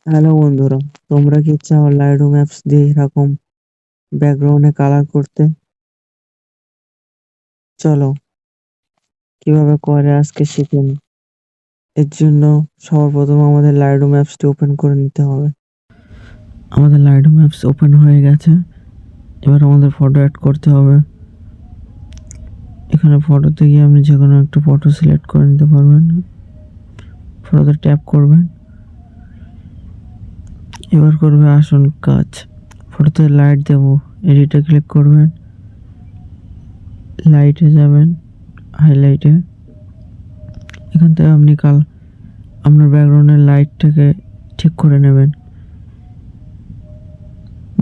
Hello বন্ধুরা, তোমরা কি চাও লাইটরুম অ্যাপস দিয়ে এরকম ব্যাকগ্রাউন্ডে কালার করতে? চলো কিভাবে করে আজকে শিখে নিই। এর জন্য সবার প্রথমে আমাদের লাইটরুম অ্যাপসটি ওপেন করে নিতে হবে। আমাদের লাইটরুম অ্যাপস ওপেন হয়ে গেছে। এবার আমাদের ফটো অ্যাড করতে হবে। এখানে ফটোতে গিয়ে আপনি যে কোনো একটা ফটো সিলেক্ট করে নিতে পারবেন। ফটোতে ট্যাপ করবেন। এবার করবে আসল কাজ, ফটোতে লাইট দেবো। এডিটে ক্লিক করবেন, লাইটে যাবেন, হাইলাইটে। এখান থেকে আপনি আপনার ব্যাকগ্রাউন্ডের লাইটটাকে ঠিক করে নেবেন।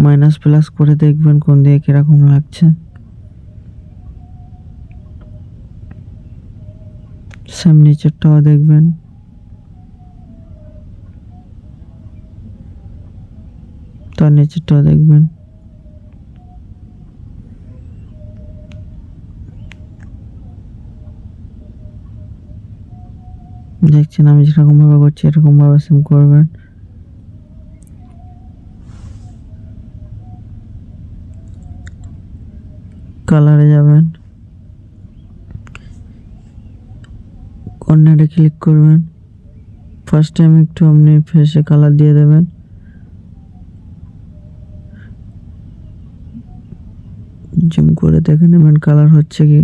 মাইনাস প্লাস করে দেখবেন কোন দিকে কিরকম লাগছে। সেম নিচেরটাও দেখবেন। তার নিচেরটাও দেখবেন। দেখছেন আমি যেরকম ভাবে করছি এরকম ভাবে সেম করবেন। কালারে যাবেন, কর্নারে ক্লিক করবেন। ফার্স্ট টাইম একটু আপনি ফেসে কালার দিয়ে দেবেন। জুম করে দেখে নেবেন কালার হচ্ছে কি।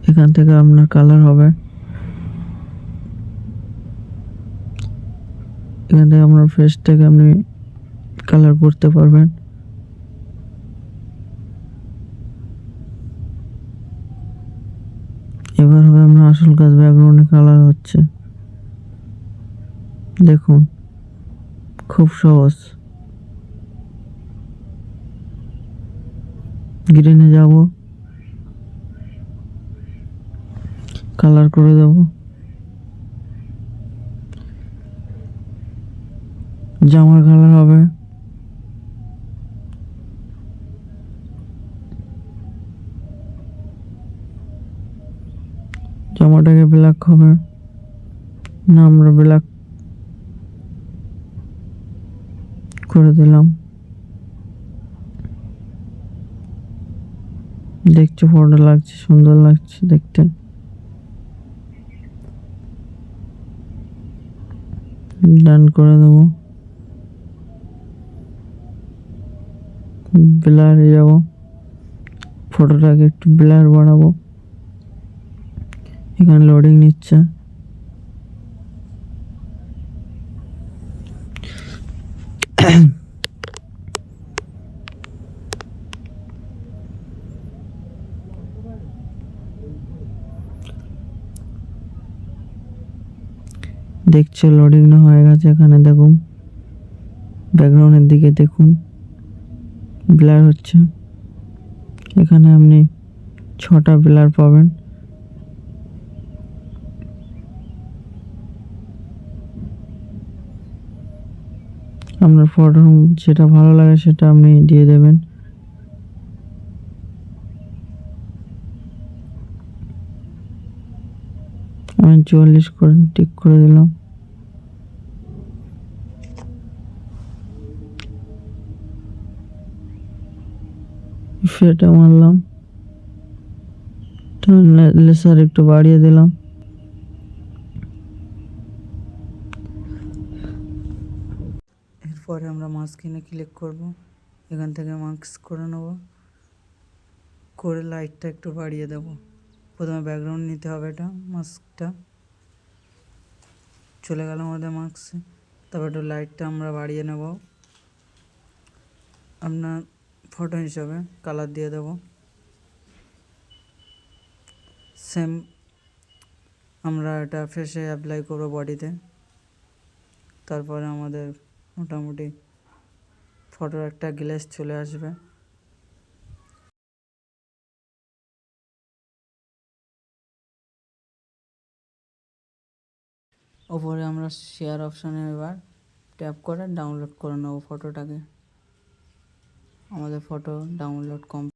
এখান থেকে আপনার কালার হবে। এখান থেকে আপনার ফেসটাকে আপনি কালার করতে পারবেন। এবার হবে আপনার আসল কাজ, ব্যাকগ্রাউন্ডে কালার হচ্ছে। দেখুন খুব সহজ। গ্রিনে যাব, কালার করে দেব। জামার কালার হবে। জামাটাকে ব্ল্যাক হবে না, আমরা ব্ল্যাক করে দিলাম। দেখছো ফটো লাগছে, সুন্দর লাগছে দেখতে। ডান করে দেবো। ব্লারে যাব, ফটোটাকে একটু ব্লার বাড়াবো। এখানে লোডিং নিচ্ছে। দেখছো লোডিং না হয়ে গেছে। এখানে দেখুন ব্যাকগ্রাউন্ডের দিকে দেখুন ব্লার হচ্ছে। এখানে আপনি 6টা ব্লার পাবেন। আপনার ফটো যেটা ভালো লাগে সেটা আপনি দিয়ে দেবেন। আমি 44 করে টিক করে দিলাম। সেটা মারলাম, লেসার একটু বাড়িয়ে দিলাম। এরপরে আমরা মাস্কিনে ক্লিক করব। এখান থেকে মাস্ক করে নেব, করে লাইটটা একটু বাড়িয়ে দেব। প্রথমে ব্যাকগ্রাউন্ড নিতে হবে, এটা মাস্কটা চলে গেল আমাদের মাস্কে। তারপর একটু লাইটটা আমরা বাড়িয়ে নেব। আপনার ফটো হিসাবে কালার দিয়ে দেব। সেম আমরা এটা ফেসে অ্যাপ্লাই করব বডিতে। তারপরে আমাদের মোটামুটি ফটোর একটা গ্লেজ চলে আসবে। ওপরে আমরা শেয়ার অপশানে এবার ট্যাপ করে ডাউনলোড করে নেব ফটোটাকে। আমাদের ফটো ডাউনলোড কমপ্লিট।